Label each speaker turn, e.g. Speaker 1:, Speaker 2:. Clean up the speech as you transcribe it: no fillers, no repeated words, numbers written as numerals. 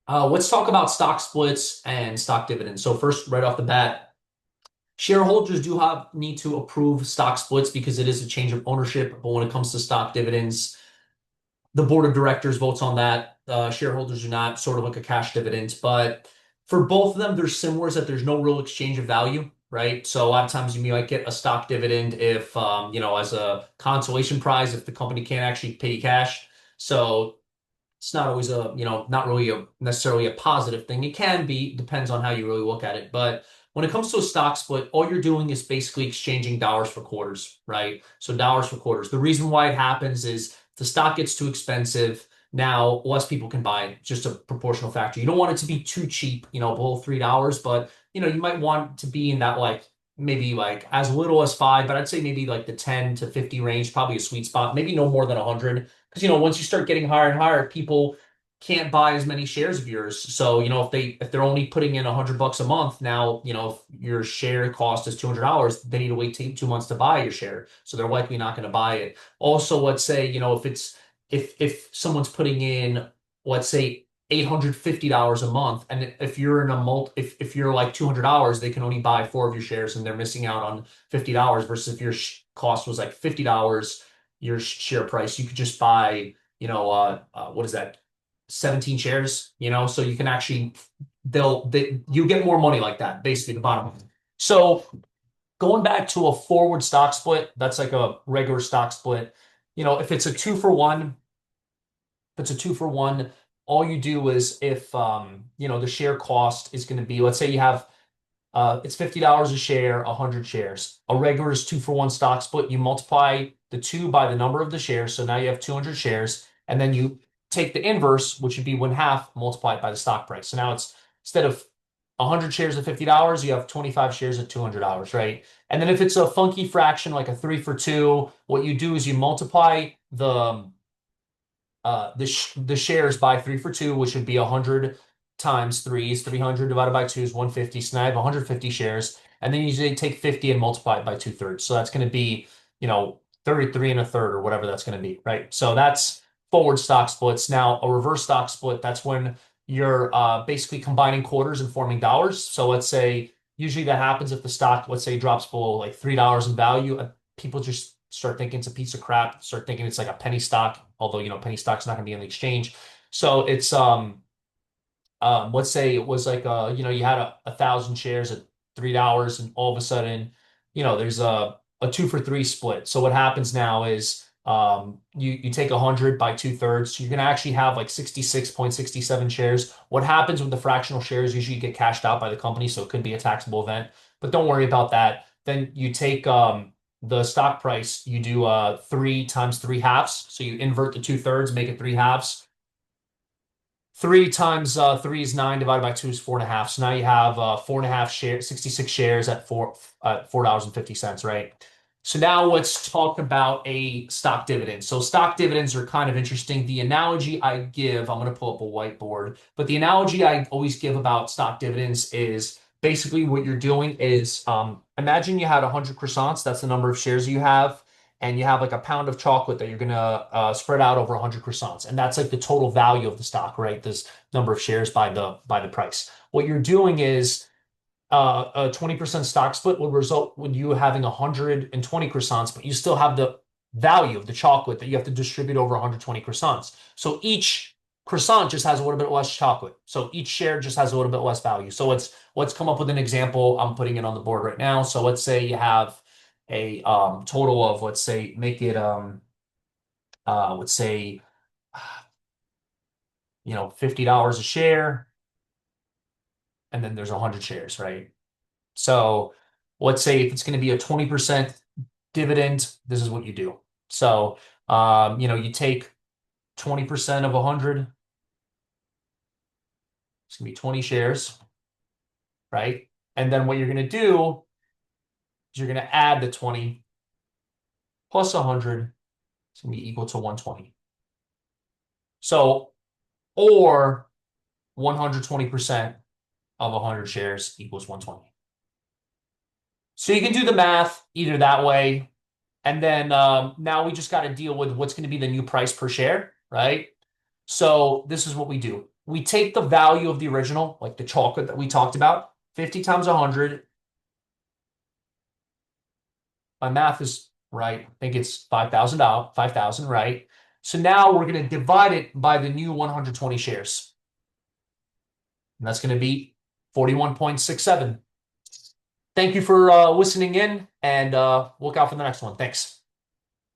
Speaker 1: Let's talk about stock splits and stock dividends. So first, right off the bat, shareholders do have need to approve stock splits because it is a change of ownership. But when it comes to stock dividends, the board of directors votes on that. Shareholders do not, sort of like a cash dividend. But for both of them, there's similar is that there's no real exchange of value, right? So a lot of times you might get a stock dividend if, as a consolation prize if the company can't actually pay cash. So it's not always not really necessarily a positive thing. It can be, depends on how you really look at it. But when it comes to a stock split, all you're doing is basically exchanging dollars for quarters, right? So dollars for quarters. The reason why it happens is if the stock gets too expensive, now less people can buy it. Just a proportional factor. You don't want it to be too cheap, below $3, but you might want it to be in that like maybe like as little as five, but I'd say maybe like the 10 to 50 range, probably a sweet spot, maybe no more than 100. Because once you start getting higher and higher, people can't buy as many shares of yours. So if they're only putting in $100 a month now, if your share cost is $200, they need to wait 2 months to buy your share. So they're likely not going to buy it. Also, let's say if someone's putting in, let's say, $850 a month, and if you're in a if you're like $200, they can only buy four of your shares, and they're missing out on $50 versus if your cost was like $50 your share price, you could just buy, what is that, 17 shares, so you can actually, you get more money like that, basically the bottom line. So going back to a forward stock split, that's like a regular stock split. If it's a two for one, all you do is if, the share cost is going to be, let's say you have it's $50 a share, 100 shares. A regular is two for one stock split. You multiply the two by the number of the shares. So now you have 200 shares. And then you take the inverse, which would be one half, multiply it by the stock price. So now it's instead of 100 shares at $50, you have 25 shares at $200, right? And then if it's a funky fraction, like a three for two, what you do is you multiply the shares by three for two, which would be 100 times three is 300 divided by two is 150. So now I have 150 shares. And then you take 50 and multiply it by 2/3. So that's going to be, 33 and a third or whatever that's going to be, right? So that's forward stock splits. Now, a reverse stock split, that's when you're basically combining quarters and forming dollars. So let's say usually that happens if the stock, let's say, drops below like $3 in value. People just start thinking it's a piece of crap, start thinking it's like a penny stock, although penny stock's not going to be on the exchange. So it's let's say it was like you had a thousand shares at $3, and all of a sudden, there's a two for three split. So what happens now is you take 100 by 2/3. So you're going to actually have like 66.67 shares. What happens with the fractional shares usually get cashed out by the company, so it could be a taxable event. But don't worry about that. Then you take the stock price, you do three times three halves. So you invert the 2/3, make it three halves. Three times three is nine, divided by two is four and a half. So now you have four and a half shares, 66 shares at $4.50, right? So now let's talk about a stock dividend. So stock dividends are kind of interesting. The analogy I give, I'm going to pull up a whiteboard, but the analogy I always give about stock dividends is basically what you're doing is imagine you had 100 croissants. That's the number of shares you have, and you have like a pound of chocolate that you're going to spread out over 100 croissants, and that's like the total value of the stock, right? This number of shares by the price. What you're doing is a 20% stock split would result when you having 120 croissants, but you still have the value of the chocolate that you have to distribute over 120 croissants. So each croissant just has a little bit less chocolate. So each share just has a little bit less value. So let's come up with an example. I'm putting it on the board right now. So let's say you have a total of, let's say, make it let's say $50 a share, and then there's 100 shares, right? So let's say if it's going to be a 20% dividend, this is what you do. So you take 20% of 100, it's going to be 20 shares, right? And then what you're going to do is you're going to add the 20 plus 100, it's going to be equal to 120. So, or 120% of 100 shares equals 120. So you can do the math either that way. And then now we just got to deal with what's going to be the new price per share, right? So this is what we do. we take the value of the original, like the chocolate that we talked about, 50 times 100. My math is right. I think it's $5,000, 5,000, right? So now we're going to divide it by the new 120 shares. And that's going to be 41.67. Thank you for listening in, and look out for the next one. Thanks.